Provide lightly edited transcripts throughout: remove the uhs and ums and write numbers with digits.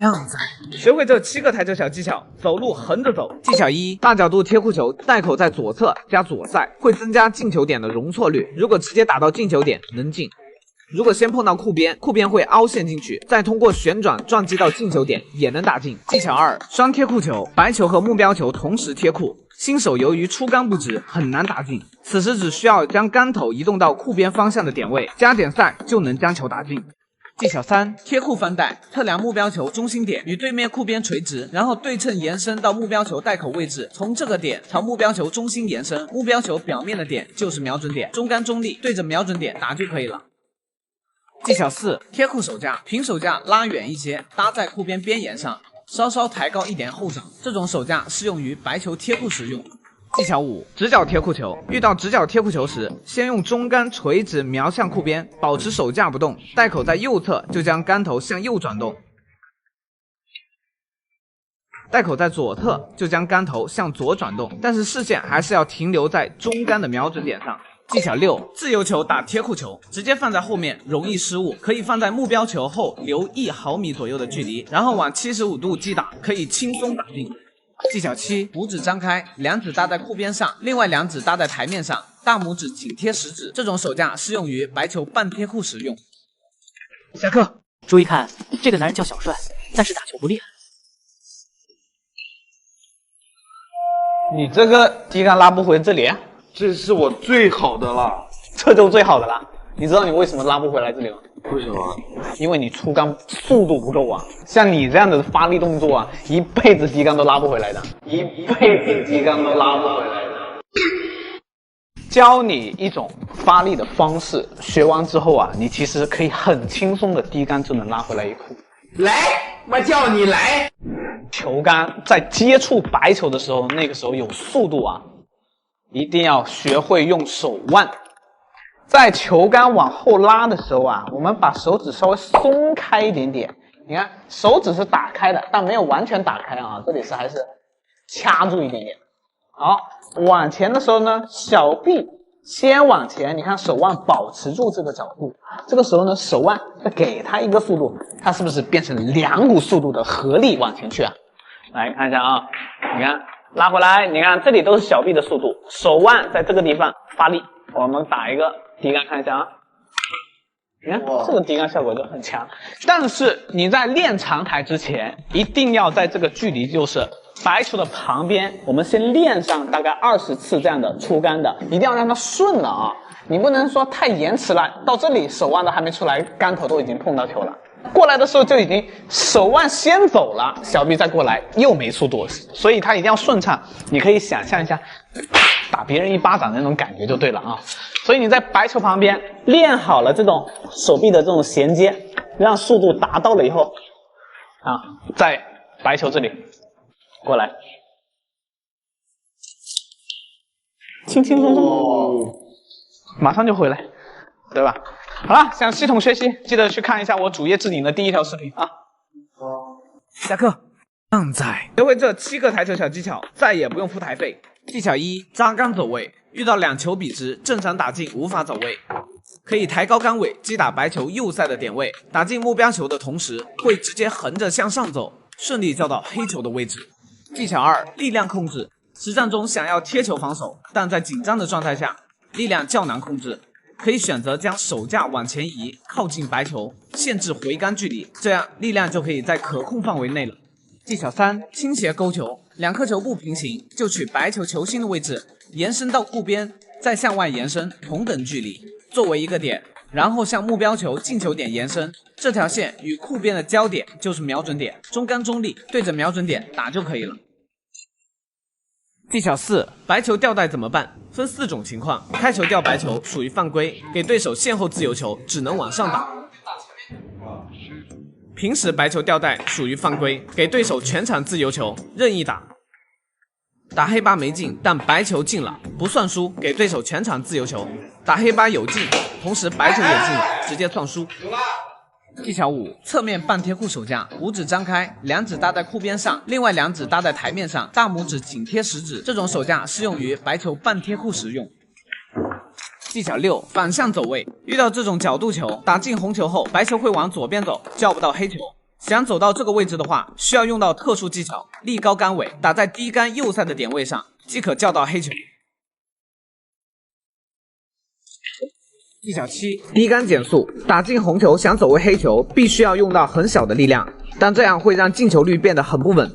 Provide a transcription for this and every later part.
样子。学会这7个台球小技巧，走路横着走。技巧1：大角度贴库球，袋口在左侧加左塞，会增加进球点的容错率。如果直接打到进球点，能进；如果先碰到库边，库边会凹陷进去，再通过旋转撞击到进球点，也能打进。技巧2：双贴库球，白球和目标球同时贴库。新手由于出杆不直，很难打进，此时只需要将杆头移动到库边方向的点位，加点塞就能将球打进。技巧3：贴库翻袋，测量目标球中心点与对面库边垂直，然后对称延伸到目标球袋口位置，从这个点朝目标球中心延伸，目标球表面的点就是瞄准点，中杆中立，对着瞄准点打就可以了。技巧4：贴库手架，平手架拉远一些，搭在库边边沿上，稍稍抬高一点后掌，这种手架适用于白球贴库使用。技巧5：直角贴库球，遇到直角贴库球时，先用中杆垂直瞄向库边，保持手架不动，袋口在右侧就将杆头向右转动，袋口在左侧就将杆头向左转动，但是视线还是要停留在中杆的瞄准点上。技巧6：自由球打贴库球，直接放在后面容易失误，可以放在目标球后留1毫米左右的距离，然后往75度击打，可以轻松打进。技巧7：拇指张开，两指搭在库边上，另外2指搭在台面上，大拇指紧贴食指，这种手架适用于白球半贴库使用。下课。注意看，这个男人叫小帅，但是打球不厉害。你这个低杆拉不回这里啊？这是我最好的了。这就最好的了。你知道你为什么拉不回来这里吗？为什么？因为你出杆速度不够啊！像你这样的发力动作啊，一辈子低杆都拉不回来的，一辈子低杆都拉不回来的。教你一种发力的方式，学完之后啊，你其实可以很轻松的低杆就能拉回来一库。来，我叫你来。球杆在接触白球的时候，那个时候有速度啊，一定要学会用手腕。在球杆往后拉的时候啊，我们把手指稍微松开一点点。你看，手指是打开的，但没有完全打开啊，这里是还是掐住一点点。好，往前的时候呢，小臂先往前，你看手腕保持住这个角度，这个时候呢，手腕再给它一个速度，它是不是变成2股速度的合力往前去啊？来看一下啊，你看拉回来，你看这里都是小臂的速度，手腕在这个地方发力，我们打一个低杆看一下啊，你看这个低杆效果就很强。但是你在练长台之前，一定要在这个距离，就是白球的旁边，我们先练上大概20次这样的出杆的，一定要让它顺了啊！你不能说太延迟了，到这里手腕都还没出来，杆头都已经碰到球了。过来的时候就已经手腕先走了，小臂再过来又没速度，所以它一定要顺畅。你可以想象一下打别人一巴掌的那种感觉就对了啊。所以你在白球旁边练好了这种手臂的这种衔接，让速度达到了以后啊，在白球这里过来，轻轻松松，马上就回来，对吧？好了，想系统学习，记得去看一下我主页置顶的第1条视频啊。下课。棒仔，学会这7个台球小技巧，再也不用付台费。技巧1：扎杆走位，遇到2球笔直，正常打进无法走位，可以抬高杆尾击打白球右塞的点位，打进目标球的同时，会直接横着向上走，顺利交到黑球的位置。技巧2：力量控制，实战中想要贴球防守，但在紧张的状态下，力量较难控制，可以选择将手架往前移，靠近白球，限制回杆距离，这样力量就可以在可控范围内了。技巧3：倾斜勾球，2颗球不平行，就取白球球心的位置，延伸到库边，再向外延伸同等距离，作为一个点，然后向目标球进球点延伸，这条线与库边的交点就是瞄准点，中杆中立，对着瞄准点打就可以了。技巧4：白球掉袋怎么办？分4种情况，开球掉白球属于犯规，给对手线后自由球，只能往上打。平时白球掉袋属于犯规，给对手全场自由球，任意打。打黑八没进，但白球进了，不算输，给对手全场自由球。打黑八有进，同时白球也进了，直接算输。技巧5：侧面半贴库手架，5指张开，2指搭在库边上，另外2指搭在台面上，大拇指紧贴食指，这种手架适用于白球半贴库使用。技巧6：反向走位，遇到这种角度球，打进红球后，白球会往左边走，叫不到黑球，想走到这个位置的话，需要用到特殊技巧，立高杆尾，打在低杆右塞的点位上，即可叫到黑球。技巧7：低杆减速，打进红球想走位黑球，必须要用到很小的力量，但这样会让进球率变得很不稳。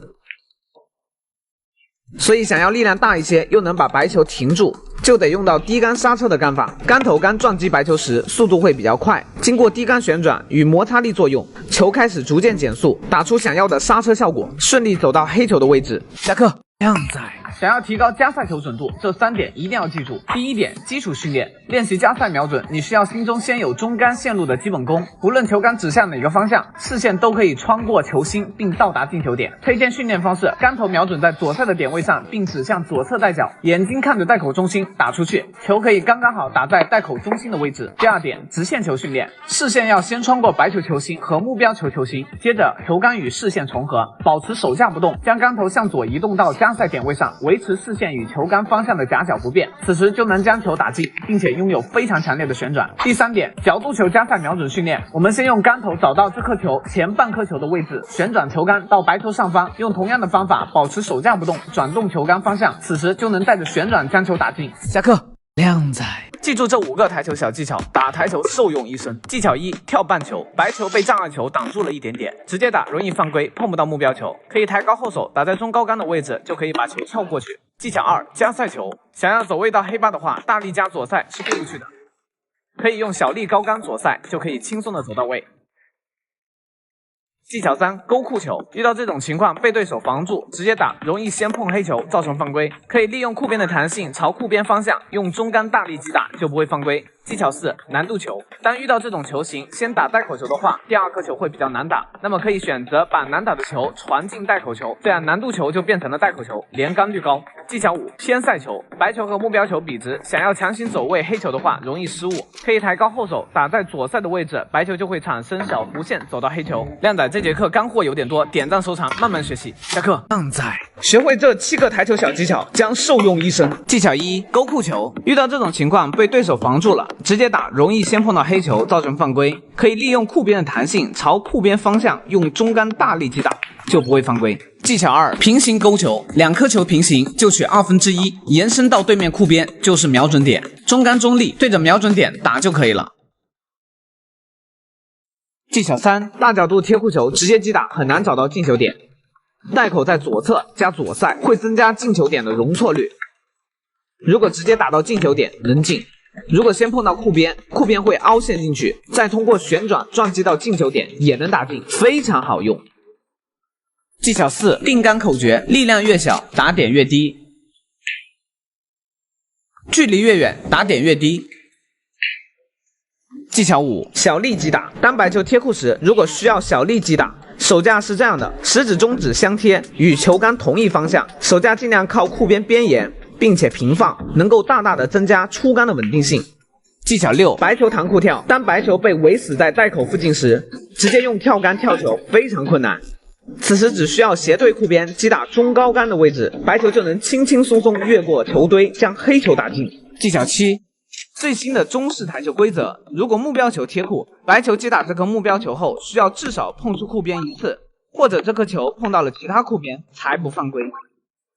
所以想要力量大一些，又能把白球停住，就得用到低杆刹车的杆法。杆头杆撞击白球时，速度会比较快，经过低杆旋转与摩擦力作用，球开始逐渐减速，打出想要的刹车效果，顺利走到黑球的位置。下课。靓仔，想要提高加塞球准度，这3点一定要记住。第1点，基础训练，练习加塞瞄准，你需要心中先有中杆线路的基本功，不论球杆指向哪个方向，视线都可以穿过球心并到达进球点。推荐训练方式：杆头瞄准在左侧的点位上，并指向左侧带角，眼睛看着带口中心打出去，球可以刚刚好打在带口中心的位置。第2点，直线球训练，视线要先穿过白球球心和目标球球心，接着球杆与视线重合，保持手架不动，将杆头向左移动到加塞点位上，维持视线与球杆方向的夹角不变，此时就能将球打进，并且拥有非常强烈的旋转。第3点，角度球加塞瞄准训练，我们先用杆头找到这颗球前半颗球的位置，旋转球杆到白球上方，用同样的方法保持手架不动，转动球杆方向，此时就能带着旋转将球打进。下课。靓仔，记住这5个台球小技巧，打台球受用一生。技巧1：跳半球，白球被障碍球挡住了一点点，直接打容易犯规，碰不到目标球，可以抬高后手，打在中高杆的位置，就可以把球跳过去。技巧2：加塞球，想要走位到黑8的话，大力加左塞是过不去的，可以用小力高杆左塞，就可以轻松的走到位。技巧3：勾库球，遇到这种情况被对手防住，直接打容易先碰黑球，造成犯规，可以利用库边的弹性朝库边方向用中杆大力击打，就不会犯规。技巧4：难度球，当遇到这种球型先打带口球的话，第2颗球会比较难打，那么可以选择把难打的球传进带口球，这样难度球就变成了带口球，连杆率高。技巧5：偏塞球，白球和目标球笔直，想要强行走位黑球的话容易失误，可以抬高后手打在左塞的位置，白球就会产生小弧线走到黑球。靓仔这节课干货有点多，点赞收藏，慢慢学习。下课。靓仔，学会这7个台球小技巧将受用一生。技巧1：勾库球，遇到这种情况被对手防住了，直接打容易先碰到黑球，造成犯规，可以利用库边的弹性朝库边方向用中杆大力击打，就不会犯规。技巧2：平行勾球，2颗球平行就取1/2，延伸到对面库边就是瞄准点，中杆中立对着瞄准点打就可以了。技巧3：大角度贴库球，直接击打很难找到进球点，带口在左侧加左塞会增加进球点的容错率，如果直接打到进球点能进，如果先碰到库边，库边会凹陷进去，再通过旋转撞击到进球点也能打进，非常好用。技巧4：定杆口诀，力量越小打点越低，距离越远打点越低。技巧5：小力击打，当白球贴库时，如果需要小力击打，手架是这样的，食指中指相贴，与球杆同一方向，手架尽量靠库边边沿，并且平放，能够大大的增加出杆的稳定性。技巧6：白球弹库跳，当白球被围死在带口附近时，直接用跳杆跳球非常困难，此时只需要斜对库边击打中高杆的位置，白球就能轻轻松松越过球堆将黑球打进。技巧7：最新的中式台球规则，如果目标球贴库，白球击打这颗目标球后，需要至少碰触库边1次，或者这颗球碰到了其他库边才不犯规。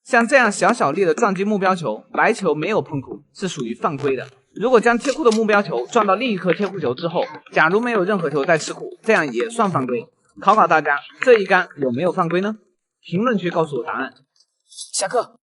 像这样小力的撞击目标球，白球没有碰库是属于犯规的。如果将贴库的目标球撞到另一颗贴库球之后，假如没有任何球在吃库，这样也算犯规。考考大家，这一杆有没有犯规呢？评论区告诉我答案。下课。